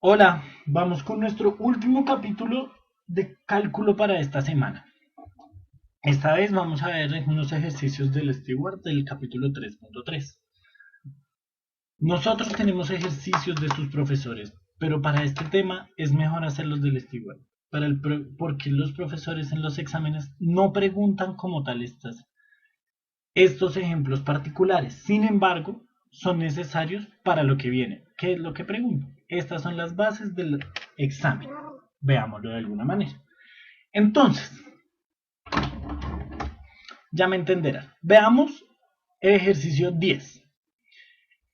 Hola, vamos con nuestro último capítulo de cálculo para esta semana. Esta vez vamos a ver unos ejercicios del Steward del capítulo 3.3. Nosotros tenemos ejercicios de sus profesores, pero para este tema es mejor hacerlos del Steward, porque los profesores en los exámenes no preguntan como tal estos ejemplos particulares. Sin embargo, son necesarios para lo que viene. ¿Qué es lo que pregunto? Estas son las bases del examen. Veámoslo de alguna manera. Entonces, ya me entenderás. Veamos el ejercicio 10.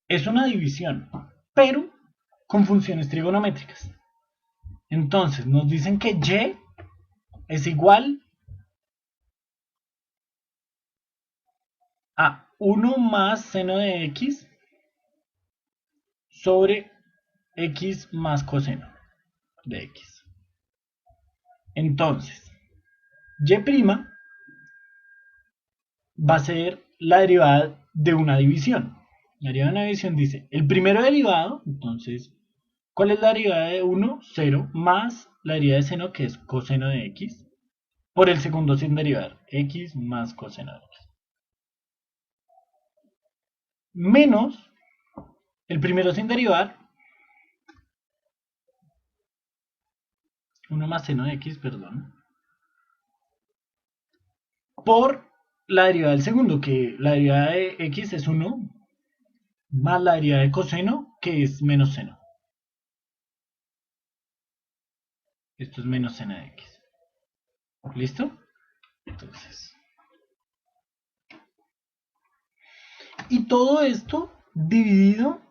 Es una división, pero con funciones trigonométricas. Entonces, nos dicen que y es igual a 1 más seno de x sobre x más coseno de x. Entonces, y' va a ser la derivada de una división. La derivada de una división dice el primero derivado, entonces, ¿cuál es la derivada de 1? 0, más la derivada de seno, que es coseno de x, por el segundo sin derivar, x más coseno de x. Menos el primero sin derivar, 1 más seno de x, perdón, por la derivada del segundo, que la derivada de x es 1, más la derivada de coseno, que es menos seno. Esto es menos seno de x. ¿Listo? Entonces, y todo esto dividido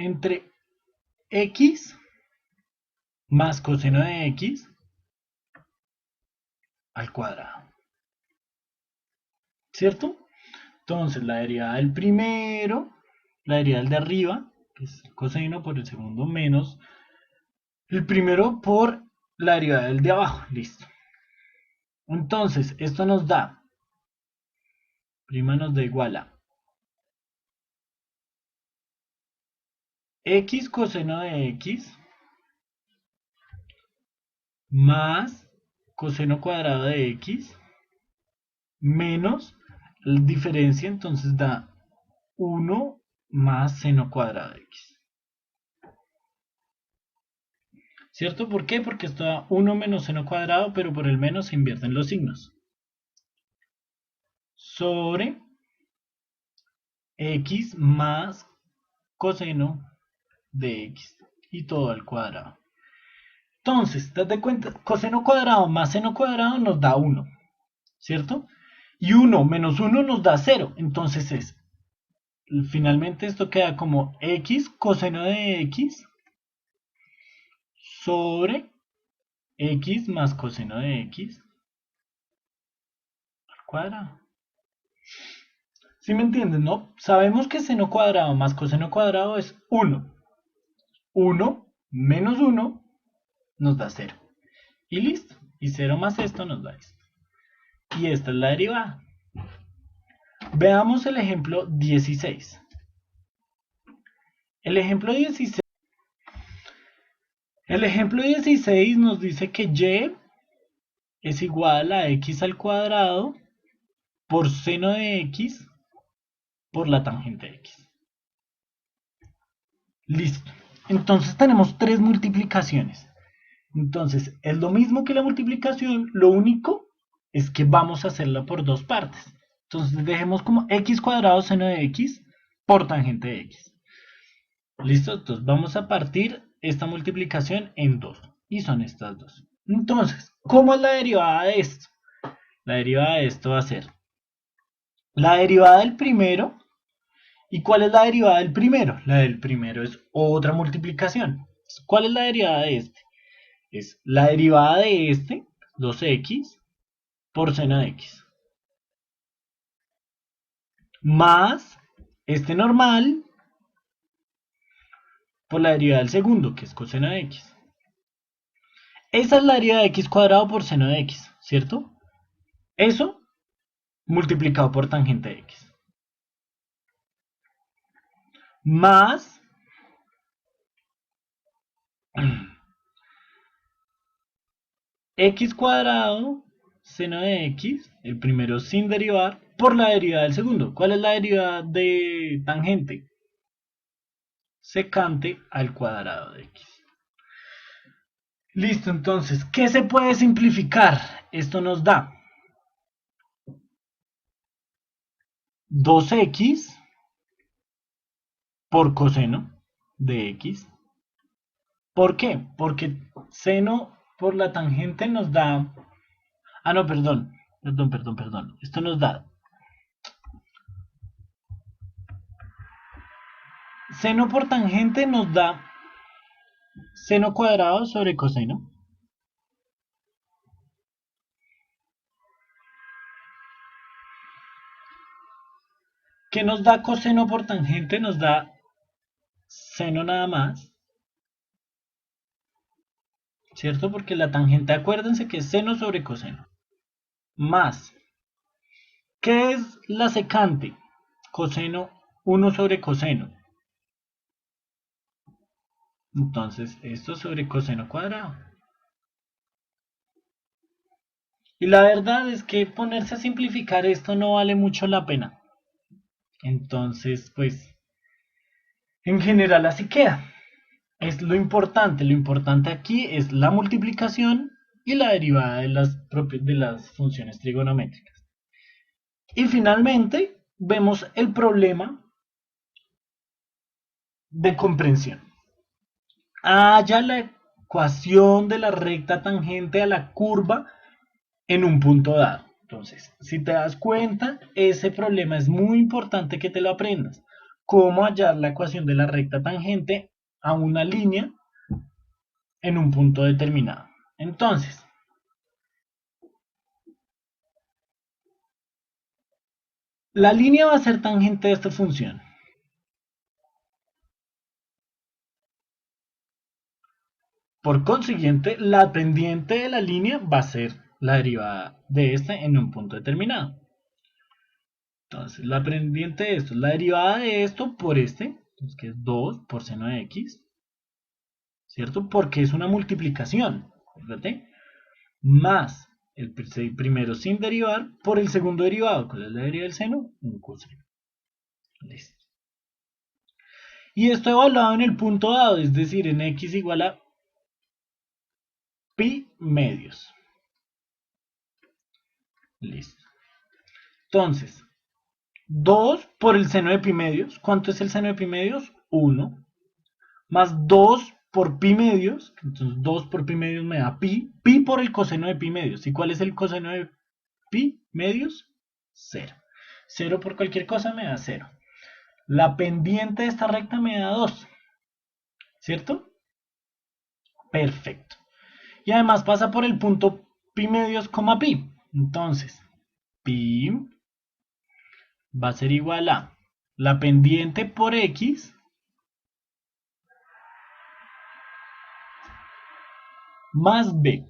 entre x más coseno de x al cuadrado. ¿Cierto? Entonces la derivada del primero, la derivada del de arriba, que es el coseno, por el segundo menos el primero por la derivada del de abajo. Listo. Entonces, esto nos da, prima nos da igual a x coseno de x más coseno cuadrado de x menos la diferencia, entonces da 1 más seno cuadrado de x. ¿Cierto? ¿Por qué? Porque esto da 1 menos seno cuadrado, pero por el menos se invierten los signos. Sobre x más coseno de x y todo al cuadrado. Entonces, date cuenta, coseno cuadrado más seno cuadrado nos da 1, ¿cierto? Y 1 menos 1 nos da 0, entonces finalmente esto queda como x coseno de x sobre x más coseno de x al cuadrado. ¿Sí me entienden, no? Sabemos que seno cuadrado más coseno cuadrado es 1. 1 menos 1 nos da 0. Y listo. Y 0 más esto nos da esto. Y esta es la derivada. Veamos el ejemplo 16. El ejemplo 16, nos dice que y es igual a x al cuadrado por seno de x por la tangente de x. Listo. Entonces tenemos tres multiplicaciones. Entonces es lo mismo que la multiplicación, lo único es que vamos a hacerla por dos partes. Entonces dejemos como x cuadrado seno de x por tangente de x. Listo, entonces vamos a partir esta multiplicación en dos. Y son estas dos. Entonces, ¿cómo es la derivada de esto? La derivada de esto va a ser la derivada del primero. ¿Y cuál es la derivada del primero? La del primero es otra multiplicación. ¿Cuál es la derivada de este? Es la derivada de este, 2x, por seno de x. Más este normal por la derivada del segundo, que es coseno de x. Esa es la derivada de x cuadrado por seno de x, ¿cierto? Eso multiplicado por tangente de x. Más x cuadrado seno de x, el primero sin derivar, por la derivada del segundo. ¿Cuál es la derivada de tangente? Secante al cuadrado de x. Listo, entonces, ¿qué se puede simplificar? Esto nos da 2x por coseno de x. ¿Por qué? Porque seno por la tangente nos da... Ah, no, perdón. Esto nos da seno por tangente nos da seno cuadrado sobre coseno. ¿Qué nos da coseno por tangente? Nos da seno nada más. ¿Cierto? Porque la tangente, acuérdense que es seno sobre coseno. Más. ¿Qué es la secante? Coseno 1 sobre coseno. Entonces, esto sobre coseno cuadrado. Y la verdad es que ponerse a simplificar esto no vale mucho la pena. Entonces, pues, en general así queda. Es lo importante. Lo importante aquí es la multiplicación y la derivada de las funciones trigonométricas. Y finalmente, vemos el problema de comprensión. Halla la ecuación de la recta tangente a la curva en un punto dado. Entonces, si te das cuenta, ese problema es muy importante que te lo aprendas. Cómo hallar la ecuación de la recta tangente a una línea en un punto determinado. Entonces, la línea va a ser tangente de esta función. Por consiguiente, la pendiente de la línea va a ser la derivada de esta en un punto determinado. Entonces, la pendiente de esto es la derivada de esto por este, entonces, que es 2 por seno de x, ¿cierto? Porque es una multiplicación, fíjate, más el primero sin derivar por el segundo derivado. ¿Cuál es la derivada del seno? Un coseno. Listo. Y esto evaluado en el punto dado, es decir, en x igual a pi medios. Listo. Entonces, 2 por el seno de pi medios. ¿Cuánto es el seno de pi medios? 1. Más 2 por pi medios. Entonces 2 por pi medios me da pi. Pi por el coseno de pi medios. ¿Y cuál es el coseno de pi medios? 0. 0 por cualquier cosa me da 0. La pendiente de esta recta me da 2. ¿Cierto? Perfecto. Y además pasa por el punto pi medios, pi. Entonces, pi va a ser igual a la pendiente por x más b.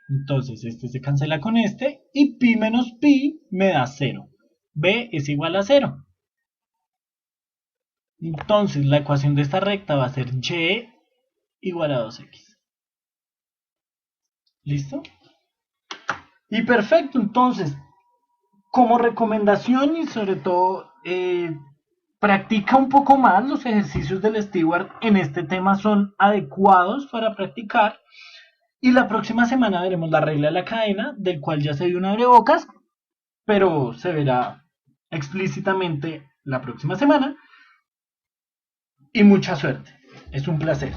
Entonces este se cancela con este y pi menos pi me da 0. B es igual a 0. Entonces la ecuación de esta recta va a ser y igual a 2x. ¿Listo? Y perfecto, entonces, como recomendación y sobre todo, practica un poco más. Los ejercicios del Steward en este tema son adecuados para practicar. Y la próxima semana veremos la regla de la cadena, del cual ya se dio un abrebocas, pero se verá explícitamente la próxima semana. Y mucha suerte. Es un placer.